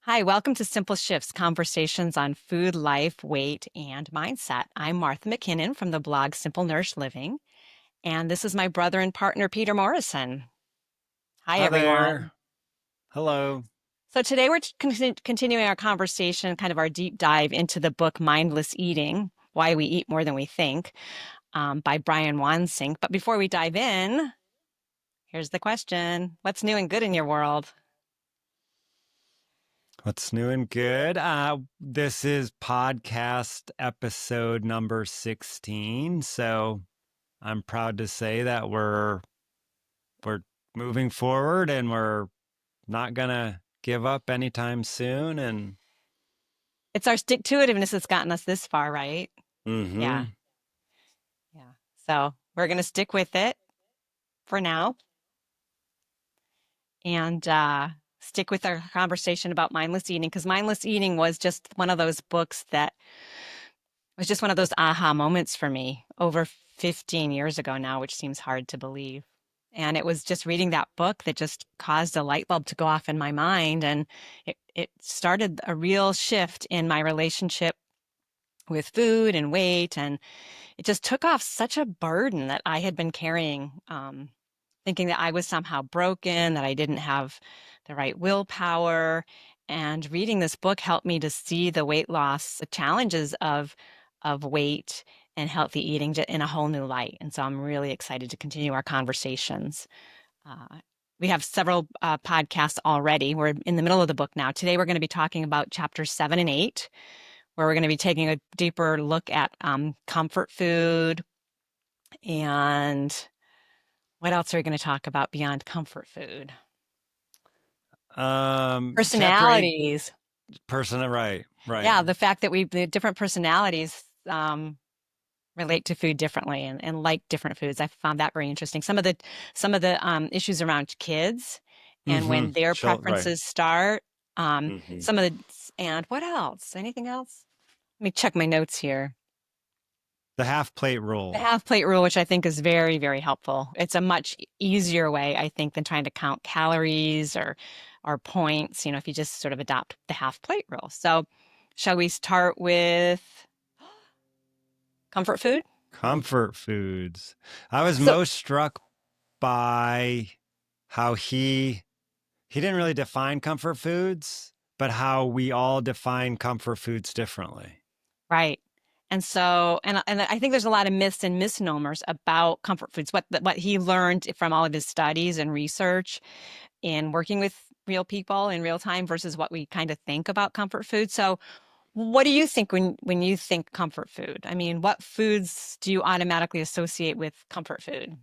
Hi, welcome to Simple Shifts, conversations on food, life, weight, and mindset. I'm Martha McKinnon from the blog Simple Nourished Living, and this is my brother and partner, Peter Morrison. Hi, Hi everyone. there. Hello. So today we're continuing our conversation, kind of our deep dive into the book Mindless Eating, Why We Eat More Than We Think, by Brian Wansink. But before we dive in, here's the question. What's new and good in your world? What's new and good? This is podcast episode number 16. So I'm proud to say that we're moving forward and we're not gonna give up anytime soon. And It's our stick-to-itiveness that's gotten us this far, right? Yeah. mm-hmm. Yeah. So we're going to stick with it for now and stick with our conversation about mindless eating because mindless eating was just one of those books that was just one of those aha moments for me over 15 years ago now, which seems hard to believe. And it was just reading that book that just caused a light bulb to go off in my mind. And it started a real shift in my relationship with food and weight. And it just took off such a burden that I had been carrying, thinking that I was somehow broken, that I didn't have the right willpower. And reading this book helped me to see the weight loss, the challenges of weight and healthy eating in a whole new light. And so I'm really excited to continue our conversations. Uh, we have several podcasts already. We're in the middle of the book now. Today, we're going to be talking about chapters 7 and 8, where we're going to be taking a deeper look at comfort food and what else are we going to talk about beyond comfort food? Chapter 8, Personalities. right, right. Yeah, the fact that the different personalities relate to food differently and like different foods. I found that very interesting. Some of the issues around kids and Mm-hmm. when their Right. preferences start. Mm-hmm. Some of the and what else? Anything else? Let me check my notes here. The half plate The rule. half plate rule, which I think is very, very helpful. It's a much easier way, I think, than trying to count calories or points, if you just sort of adopt the half plate rule. So, shall we start with comfort food? Comfort foods. I was So, most struck by how he didn't really define comfort foods, but how we all define comfort foods differently. right. And I think there's a lot of myths and misnomers about comfort foods. What he learned from all of his studies and research in working with real people in real time versus what we kind of think about comfort food. So, what do you think when you think comfort food? I mean, what foods do you automatically associate with comfort food?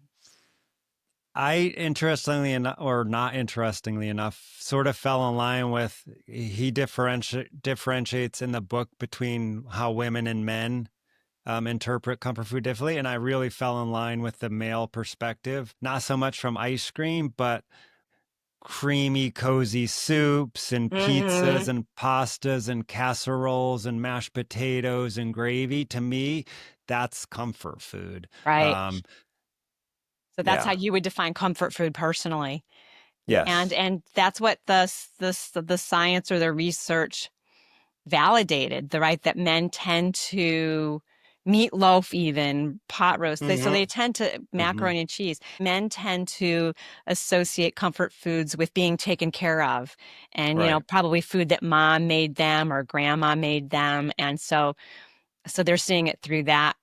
I, interestingly enough, or not interestingly enough, sort of fell in line with he differentiates in the book between how women and men interpret comfort food differently. And I really fell in line with the male perspective, not so much from ice cream, but creamy, cozy soups and Hmm. pizzas and pastas and casseroles and mashed potatoes and gravy. To me, that's comfort food. Right. Um, So that's how yeah. you would define comfort food personally. And Yes. and that's what the science or the research validated, the right that men tend to meatloaf, even pot roast. So they Mm-hmm. tend to Mm-hmm. macaroni and cheese. Men tend to associate comfort foods with being taken care of, and Right. probably food that mom made them or grandma made them, and so they're seeing it through that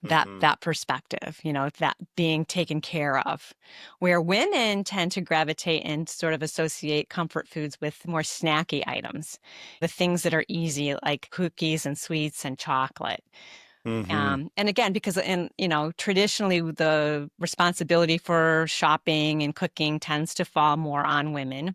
Mm-hmm. that perspective, that being taken care of. Where women tend to gravitate and sort of associate comfort foods with more snacky items, the things that are easy, like cookies and sweets and chocolate. Mm-hmm. And again, because traditionally the responsibility for shopping and cooking tends to fall more on women.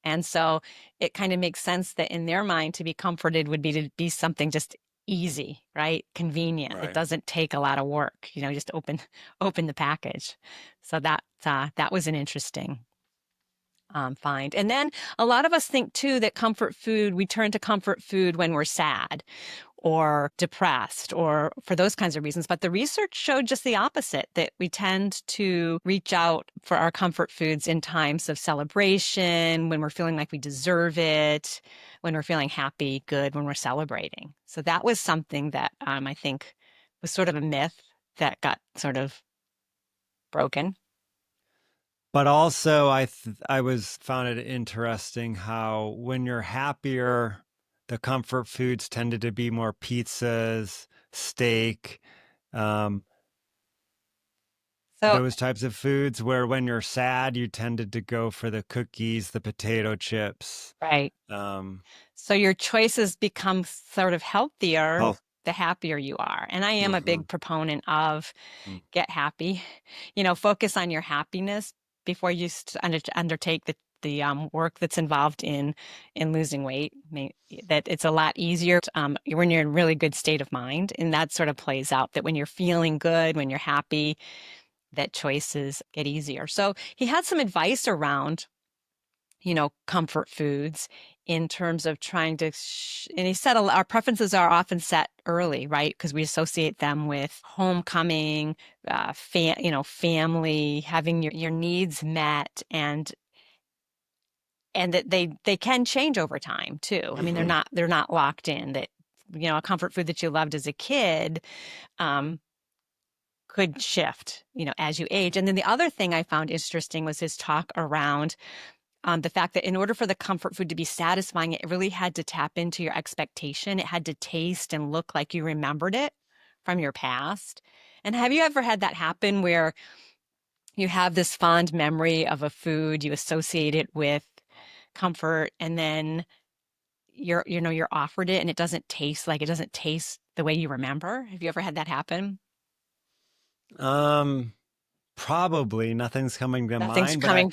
And so it kind of makes sense that in their mind to be comforted would be to be something just easy, right? Convenient. It Right. doesn't take a lot of work, just open the package. So that was an interesting find. And then a lot of us think too that comfort food, we turn to comfort food when we're sad or depressed or for those kinds of reasons. But the research showed just the opposite, that we tend to reach out for our comfort foods in times of celebration, when we're feeling like we deserve it, when we're feeling happy, good, when we're celebrating. So that was something that I think was sort of a myth that got sort of broken. But also, I was found it interesting how when you're happier, the comfort foods tended to be more pizzas, steak, um, So, those types of foods. Where when you're sad, you tended to go for the cookies, the potato chips. right. Um, So your choices become sort of healthier health. the happier you are. And I am a Mm-hmm. big proponent of get happy. Focus on your happiness before you undertake the work that's involved in losing weight. That it's a lot easier when you're in a really good state of mind, and that sort of plays out. That when you're feeling good, when you're happy, that choices get easier. So he had some advice around comfort foods in terms of trying to, and he said our preferences are often set early, right? Because we associate them with homecoming, family, having your needs met, and that they can change over time too. I mean, they're Mm-hmm. not locked in. That a comfort food that you loved as a kid um, could shift, as you age. And then the other thing I found interesting was his talk around the fact that in order for the comfort food to be satisfying, it really had to tap into your expectation. It had to taste and look like you remembered it from your past. And have you ever had that happen where you have this fond memory of a food, you associate it with comfort, and then you're offered it and it doesn't taste the way you remember? Have you ever had that happen? Um, Probably nothing's coming to Nothing's mind, but I coming.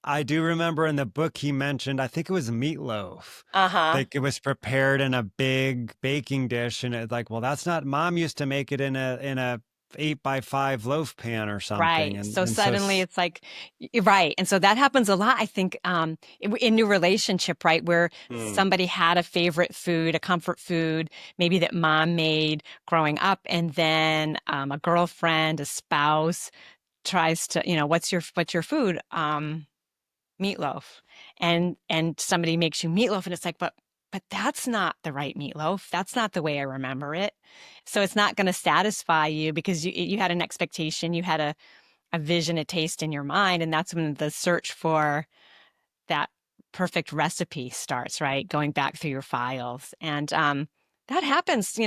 I do remember in the book he mentioned, I think it was meatloaf. Uh-huh. Like it was prepared in a big baking dish, and it's like, well, that's not. Mom used to make it in a 8x5 loaf pan or something, Right. and So suddenly it's like, right. And so that happens a lot, I think, in your relationship, right? Where mm, somebody had a favorite food, a comfort food, maybe that mom made growing up, and then a girlfriend, a spouse tries to, what's your food? Meatloaf. And somebody makes you meatloaf, and it's like, but that's not the right meatloaf. That's not the way I remember it. So it's not going to satisfy you because you had an expectation, you had a vision, a taste in your mind. And that's when the search for that perfect recipe starts, right? Going back through your files. And that happens,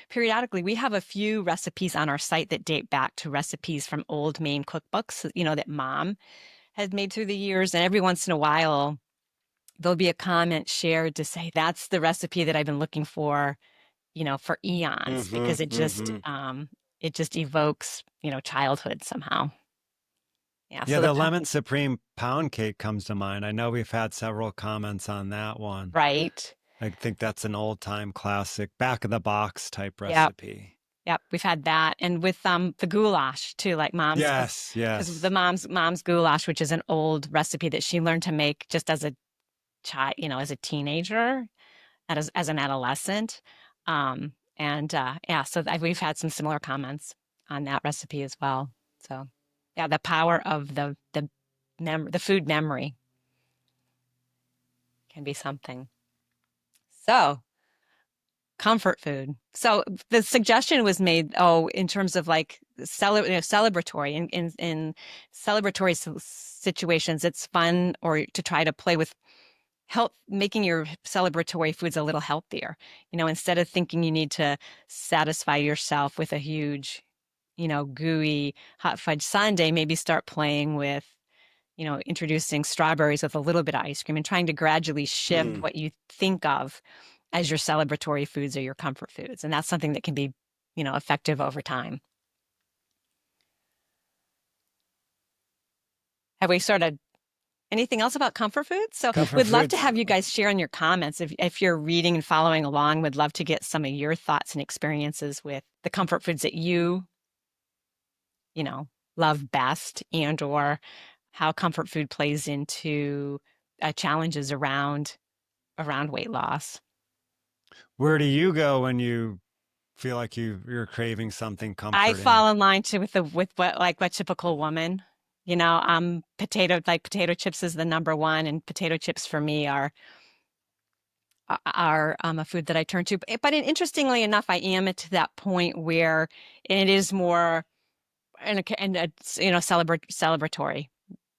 periodically. We have a few recipes on our site that date back to recipes from old Maine cookbooks, that mom had made through the years. And every once in a while, there'll be a comment shared to say, that's the recipe that I've been looking for eons, mm-hmm, because it just, mm-hmm. it just evokes, childhood somehow. Yeah. Yeah, So the lemon supreme pound cake comes to mind. I know we've had several comments on that one. right. I think that's an old time classic, back of the box type Yep. recipe. Yep. We've had that. And with the goulash too, like mom's, Yes, because the yes. mom's goulash, which is an old recipe that she learned to make just as a child, as a teenager, and as an adolescent. And yeah, so we've had some similar comments on that recipe as well. So yeah, the power of the food memory can be something. So comfort food. So the suggestion was made, in terms of like celebratory in celebratory situations, it's fun or to try to play with help making your celebratory foods a little healthier. Instead of thinking you need to satisfy yourself with a huge, gooey hot fudge sundae, maybe start playing with, introducing strawberries with a little bit of ice cream and trying to gradually shift Mm. what you think of as your celebratory foods or your comfort foods. And that's something that can be, effective over time. Have we sort of anything else about comfort foods? So Comfort we'd love to foods. have you guys share in your comments. If you're reading and following along, we'd love to get some of your thoughts and experiences with the comfort foods that you know, love best, and or how comfort food plays into challenges around weight loss. Where do you go when you Feel like you're craving something I comforting. fall in line too with the with what typical woman, potato chips is the number one, and potato chips for me are a food that I turn to. But interestingly enough, I am to that point where it is more in a celebratory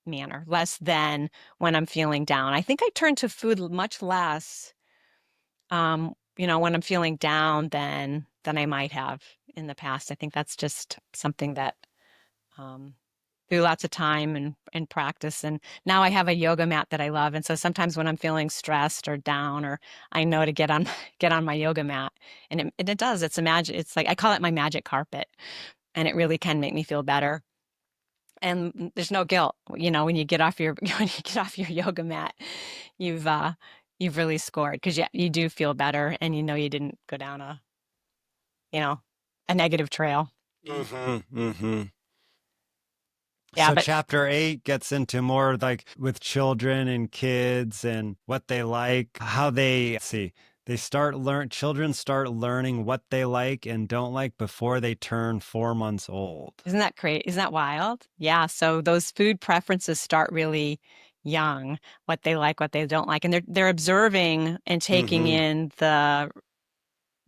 manner, less than when I'm feeling down. I think I turn to food much less, when I'm feeling down than I might have in the past. I think that's just something that um, through lots of time and practice. And now I have a yoga mat that I love. And so sometimes when I'm feeling stressed or down, or I know to get on get on my yoga mat, and it does. It's a magic. It's like I call it my magic carpet, and it really can make me feel better. And there's no guilt, when you get off your when you get off your yoga mat, you've uh you've really scored because you do feel better, and you didn't go down you know a negative trail. Mm-hmm. Mm-hmm. Yeah, So but chapter 8 gets into more like with children and kids and what they like, how they see. Children start learning what they like and don't like before they turn 4 months old. isn't that great? Isn't that wild? Yeah. So those food preferences start really young, what they like, what they don't like, and they're observing and taking Mm-hmm. in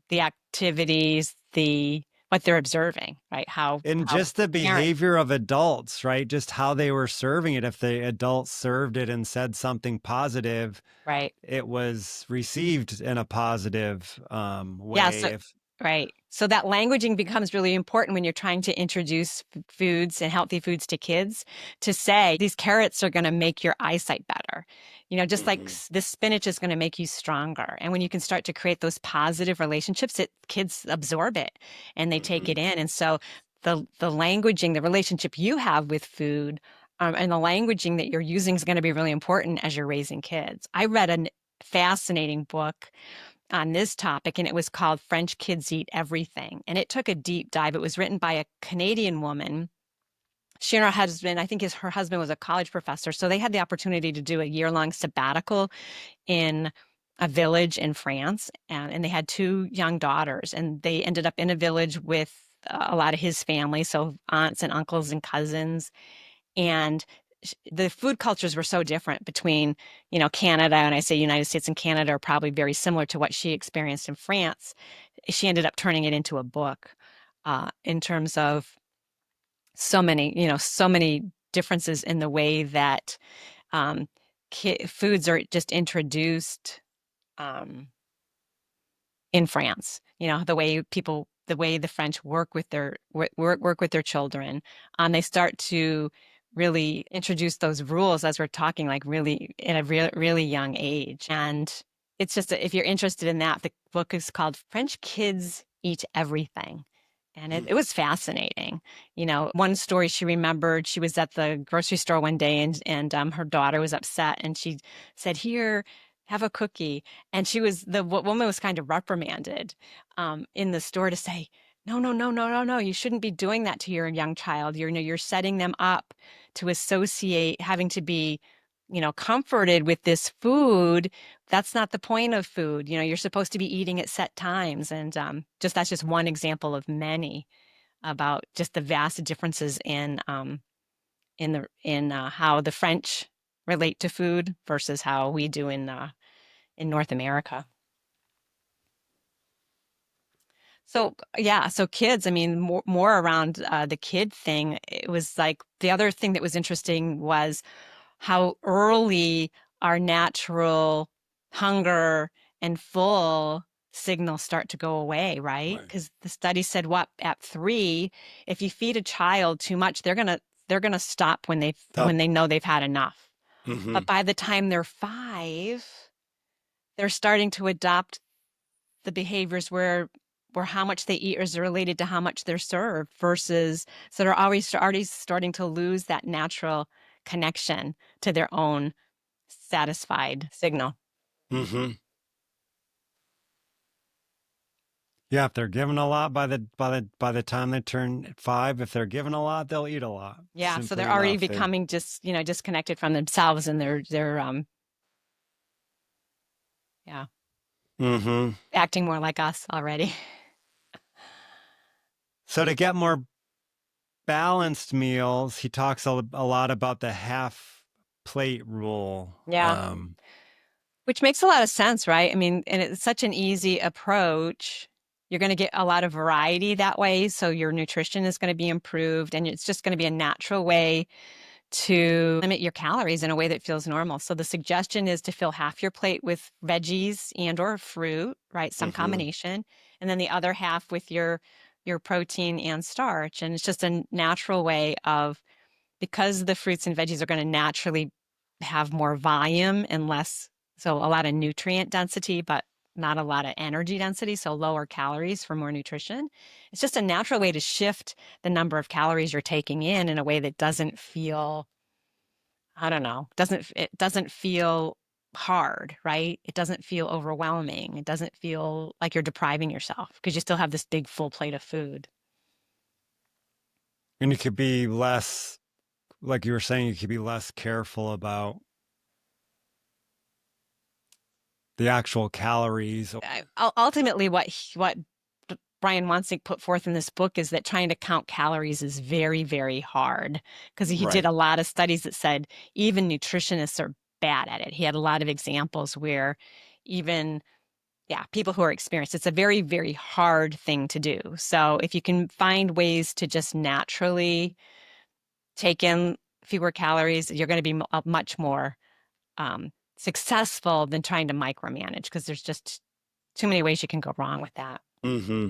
the activities, the what they're observing, right? And How just the parents, behavior of adults, right? Just how they were serving it. If the adults served it and said something positive, right? it was received in a positive Yeah, way. so If right. So that languaging becomes really important when you're trying to introduce foods and healthy foods to kids, to say these carrots are going to make your eyesight better. Just like Mhm. this spinach is going to make you stronger. And when you can start to create those positive relationships, kids absorb it and they take Mhm. it in. And so the languaging, the relationship you have with food, and the languaging that you're using is going to be really important as you're raising kids. I read a fascinating book on this topic, and it was called French Kids Eat Everything. And it took a deep dive. It was written by a Canadian woman. She and her husband, I think her husband was a college professor. So they had the opportunity to do a year-long sabbatical in a village in France. And they had two young daughters. And they ended up in a village with a lot of his family. So aunts and uncles and cousins. And the food cultures were so different between, Canada, and I say United States and Canada are probably very similar to what she experienced in France. She ended up turning it into a book, in terms of so many differences in the way that um, foods are just introduced. Um, in France. The way the French work with their children. They start to really introduce those rules as we're talking, like really in a really young age. And it's just if you're interested in that, the book is called French Kids Eat Everything. And it was fascinating. One story she remembered, she was at the grocery store one day, and her daughter was upset, and she said, "Here, have a cookie." And the woman was kind of reprimanded in the store to say, "No, no, no, no, no, no. You shouldn't be doing that to your young child. You're setting them up to associate having to be, comforted with this food. That's not the point of food. You're supposed to be eating at set times." And that's just one example of many about just the vast differences in how the French relate to food versus how we do in North America. So yeah, so kids, I mean, more around the kid thing. It was like the other thing that was interesting was how early our natural hunger and full signals start to go away, right? Right. Because the study said what at 3, if you feed a child too much, they're gonna stop when Up. they know they've had enough. Mm-hmm. But by the time they're 5, they're starting to adopt the behaviors where how much they eat is related to how much they're served versus so they're already starting to lose that natural connection to their own satisfied signal. Mm-hmm. Yeah, if they're given a lot by the time they turn 5, if they're given a lot, they'll eat a lot. Yeah, so they're Simply already enough. They. becoming just, disconnected from themselves, and they're yeah, Mm-hmm. acting more like us already. So to get more balanced meals, he talks a lot about the half plate rule. Yeah. Which makes a lot of sense, right? I mean, and it's such an easy approach. You're going to get a lot of variety that way. So your nutrition is going to be improved, and it's just going to be a natural way to limit your calories in a way that feels normal. So the suggestion is to fill half your plate with veggies and or fruit, right? Some Mm-hmm. combination, and then the other half with your protein and starch. And it's just a natural way of, because the fruits and veggies are going to naturally have more volume and less, so a lot of nutrient density, but not a lot of energy density, so lower calories for more nutrition. It's just a natural way to shift the number of calories you're taking in a way that doesn't feel, I don't know, it doesn't feel hard, right? It doesn't feel overwhelming. It doesn't feel like you're depriving yourself because you still have this big full plate of food. And you could be less, like you were saying, you could be less careful about the actual calories. Ultimately, what Brian Wansink put forth in this book is that trying to count calories is very, very hard because he did Right. a lot of studies that said even nutritionists are bad at it. He had a lot of examples where even, yeah, people who are experienced, it's a very, very hard thing to do. So if you can find ways to just naturally take in fewer calories, you're going to be much more successful than trying to micromanage because there's just too many ways you can go wrong with that. Mm-hmm.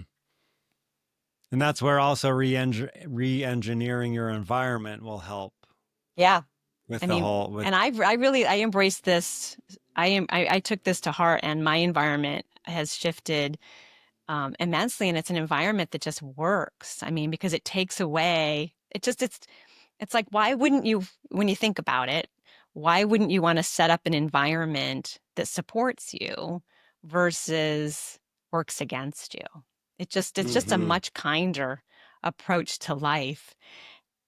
And that's where also re-engineering your environment will help Yeah. with I the mean, whole with and I really I embraced this. I took this to heart, and my environment has shifted immensely, and it's an environment that just works. I mean, because it takes away. It's like, why wouldn't you, when you think about it, why wouldn't you want to set up an environment that supports you versus works against you? It's just a mm-hmm. much kinder approach to life.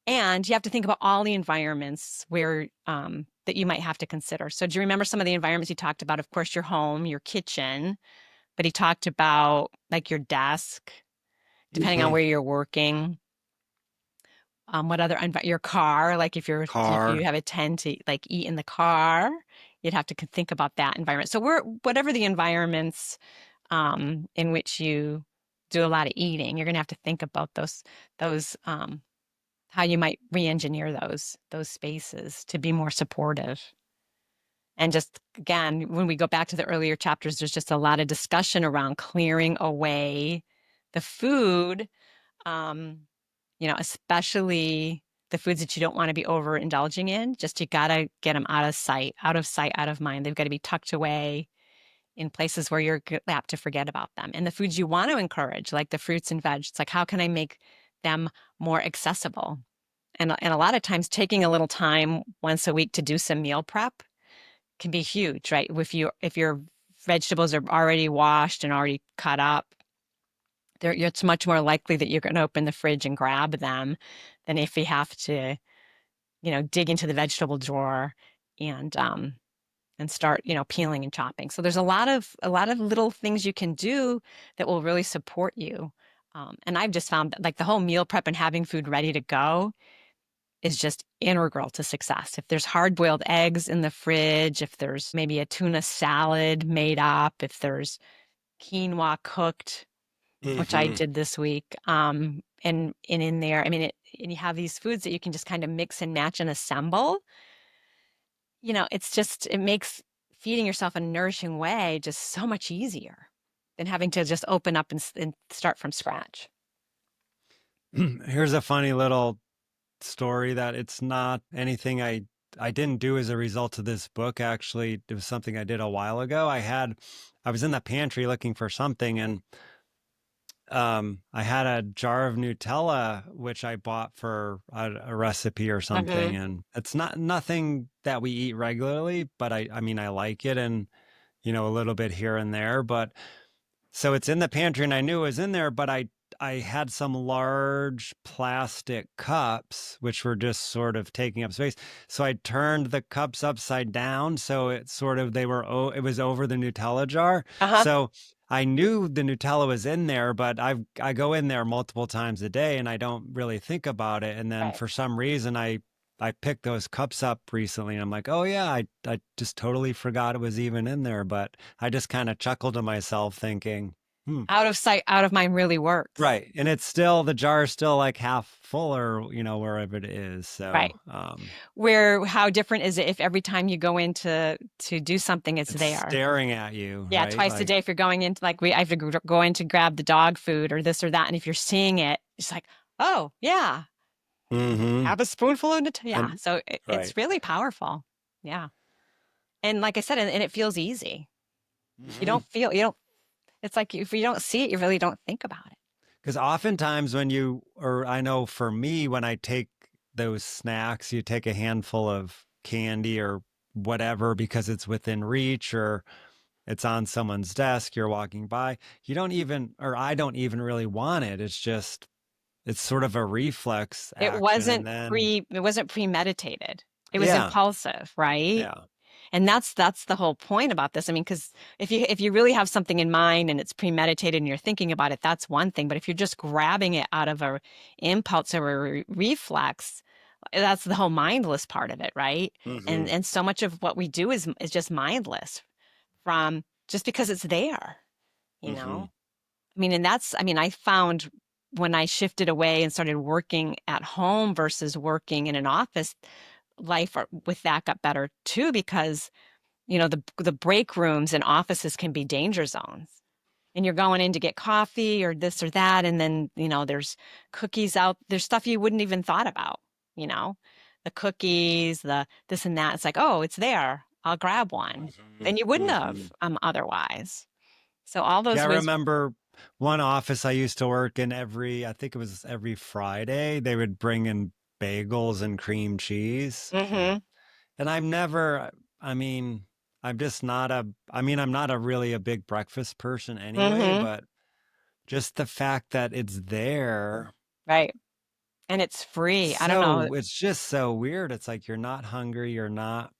And you have to think about all the environments where that you might have to consider. So do you remember some of the environments he talked about? Of course, your home, your kitchen, but he talked about like your desk, depending on Mm-hmm. where you're working. What other your car, like if you Car. have a tend to like eat in the car, you'd have to think about that environment. So we're whatever the environments in which you do a lot of eating, you're going to have to think about those how you might re-engineer those spaces to be more supportive. And just again, when we go back to the earlier chapters, there's just a lot of discussion around clearing away the food, um, especially the foods that you don't want to be overindulging in. Just you gotta get them out of sight, out of mind. They've got to be tucked away in places where you're apt to forget about them. And the foods you want to encourage, like the fruits and veg, it's like, how can I make them more accessible? And a lot of times taking a little time once a week to do some meal prep can be huge, right? If your vegetables are already washed and already cut up, it's much more likely that you're going to open the fridge and grab them than if you have to, dig into the vegetable drawer and start, peeling and chopping. So there's a lot of little things you can do that will really support you. And I've just found that like the whole meal prep and having food ready to go is just integral to success. If there's hard boiled eggs in the fridge, if there's maybe a tuna salad made up, if there's quinoa cooked, which I Mm-hmm. did this week, and in there, I mean, and you have these foods that you can just kind of mix and match and assemble. It makes feeding yourself in a nourishing way just so much easier than having to just open up and start from scratch. Here's a funny little story that it's not anything I didn't do as a result of this book. Actually, it was something I did a while ago. I was in the pantry looking for something, and I had a jar of Nutella which I bought for a recipe or something, Mm-hmm. and it's not nothing that we eat regularly, but I mean I like it, and a little bit here and there, but so it's in the pantry and I knew it was in there, but I had some large plastic cups, which were just sort of taking up space. So I turned the cups upside down. So it sort of, it was over the Nutella jar. Uh-huh. So I knew the Nutella was in there, but I go in there multiple times a day and I don't really think about it. And then Right. for some reason, I picked those cups up recently and I'm like, oh yeah, I just totally forgot it was even in there. But I just kind of chuckled to myself thinking, hmm. Out of sight, out of mind really works. Right. And it's still, the jar is still like half full or, wherever it is. So, Right. Where how different is it if every time you go in to do something, it's it's there? staring at you, Yeah, right? twice a Like, day if you're going into like I have to go in to grab the dog food or this or that, and if you're seeing it, it's like, oh yeah, mm-hmm. have a spoonful of Nutella. Yeah, And so right. it's really powerful. Yeah, and like I said, and it feels easy. Mm-hmm. You don't. It's like if you don't see it, you really don't think about it. Because oftentimes or I know for me, when I take those snacks, you take a handful of candy or whatever because it's within reach or it's on someone's desk, you're walking by, you don't even, or I don't even really want it. It's just, it's sort of a reflex action. And then, It wasn't premeditated. It was yeah, impulsive, right? yeah. And that's the whole point about this. I mean, because if you really have something in mind and it's premeditated and you're thinking about it, that's one thing. But if you're just grabbing it out of a impulse or a reflex, that's the whole mindless part of it, right? Mm-hmm. And so much of what we do is just mindless from just because it's there, you Mm-hmm. know? I mean, and that's, I mean, I found when I shifted away and started working at home versus working in an office, with that got better too, because the break rooms in offices can be danger zones. And you're going in to get coffee or this or that, and then, there's cookies out, there's stuff you wouldn't even thought about, you know, the cookies, the this and that. It's like, oh, it's there. I'll grab one. Mm-hmm. And you wouldn't Mm-hmm. have otherwise. So all Yeah, those I ways. remember one office I used to work in I think it was every Friday, they would bring in bagels and cream cheese. Mm-hmm. And I've never, I mean, I'm just not I'm not a really a big breakfast person anyway, Mm-hmm. but just the fact that it's there, Right. And it's free. I don't know. it's just so weird. It's like you're not hungry, you're not,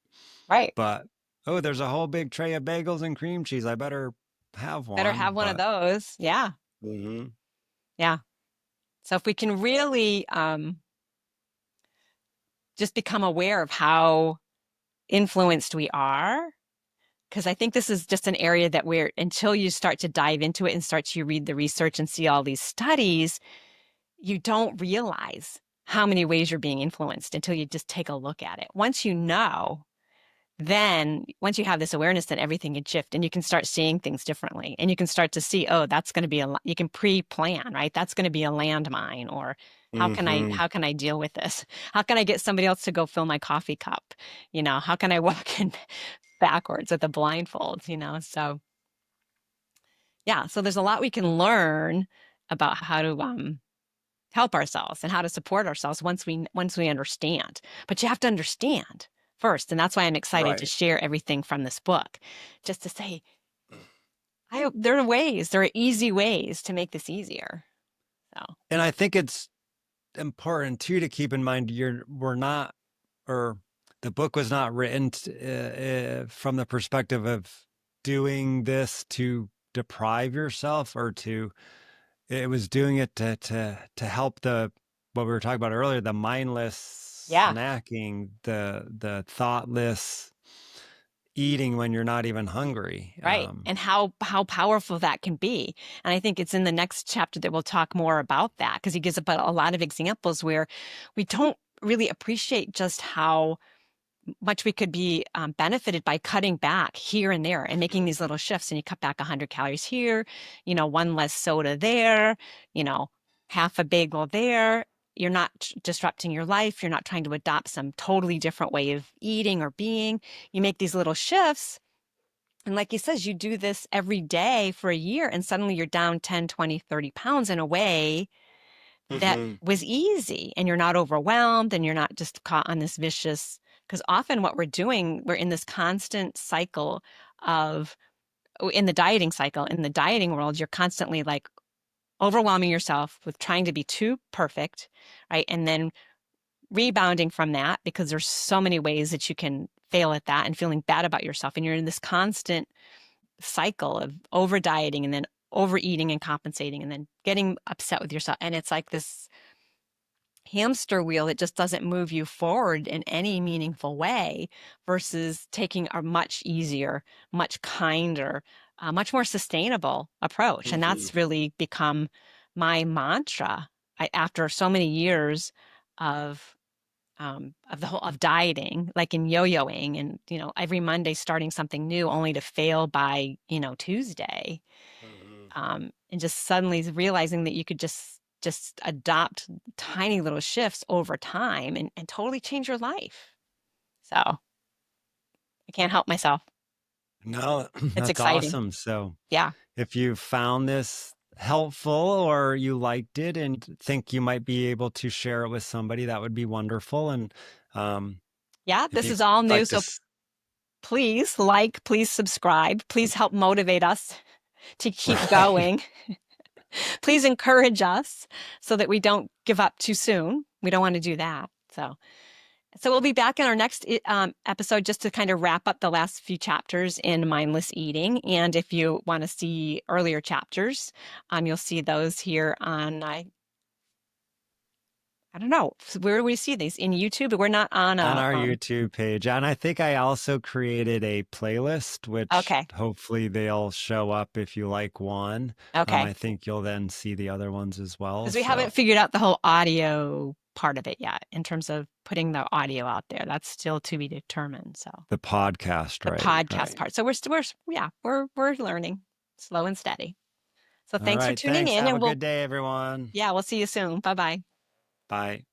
Right. but oh, there's a whole big tray of bagels and cream cheese. I better have Better have one, one of but those. Yeah. hmm Yeah. So if we can really just become aware of how influenced we are, because I think this is just an area that until you start to dive into it and start to read the research and see all these studies, you don't realize how many ways you're being influenced until you just take a look at it. Once you know, then once you have this awareness, then everything can shift and you can start seeing things differently. And you can start to see, oh, that's going to be you can pre-plan, right? That's going to be a landmine, or hmm how can I deal with this? How can I get somebody else to go fill my coffee cup? How can I walk in backwards with a blindfold, So yeah, so there's a lot we can learn about how to help ourselves and how to support ourselves once we understand. But you have to understand first, and that's why I'm excited to right. share everything from this book, just to say, there are easy ways to make this easier. So And I think it's important too to keep in mind we're not, or the book was not written from the perspective of doing this to deprive yourself or to, it was doing it to help the, what we were talking about earlier, the mindless yeah, snacking, the thoughtless eating when you're not even hungry. right. And how powerful that can be. And I think it's in the next chapter that we'll talk more about that, because he gives a lot of examples where we don't really appreciate just how much we could be benefited by cutting back here and there and making these little shifts. And you cut back 100 calories here, one less soda there, you know, half a bagel there. You're not disrupting your life. You're not trying to adopt some totally different way of eating or being. You make these little shifts. And like he says, you do this every day for a year, and suddenly you're down 10, 20, 30 pounds in a way that Mm-hmm. was easy, and you're not overwhelmed and you're not just caught on this vicious, because often what we're in this constant cycle of, in the dieting world, you're constantly like overwhelming yourself with trying to be too perfect, right? And then rebounding from that because there's so many ways that you can fail at that and feeling bad about yourself. And you're in this constant cycle of over dieting and then overeating and compensating and then getting upset with yourself. And it's like this hamster wheel that just doesn't move you forward in any meaningful way versus taking a much easier, much kinder, much more sustainable approach. And Mm-hmm. that's really become my mantra after so many years of the whole of dieting, like in yo-yoing, and every Monday starting something new, only to fail by Tuesday, Mm-hmm. and just suddenly realizing that you could just adopt tiny little shifts over time and totally change your life. So I can't help myself. No, It's that's exciting. awesome. So Yeah. if you found this helpful or you liked it and think you might be able to share it with somebody, that would be wonderful. And um, Yeah, if this you'd is all new. like to, So please like, please subscribe, please help motivate us to keep right. going. Please encourage us so that we don't give up too soon. We don't want to do that. So we'll be back in our next episode just to kind of wrap up the last few chapters in mindless eating. And if you want to see earlier chapters, you'll see those here on I don't know where do we see these in YouTube. We're not on On a our YouTube page. And I think I also created a playlist, which okay, hopefully they'll show up if you like one. okay, I think you'll then see the other ones as well. because we haven't So figured out the whole audio part of it yet in terms of putting the audio out there. That's still to be determined. So the podcast, the right? podcast Right. part. So we're learning slow and steady. So All thanks for right. tuning Thanks. in, Have a and good day, everyone. we'll see you soon. Bye bye. Bye.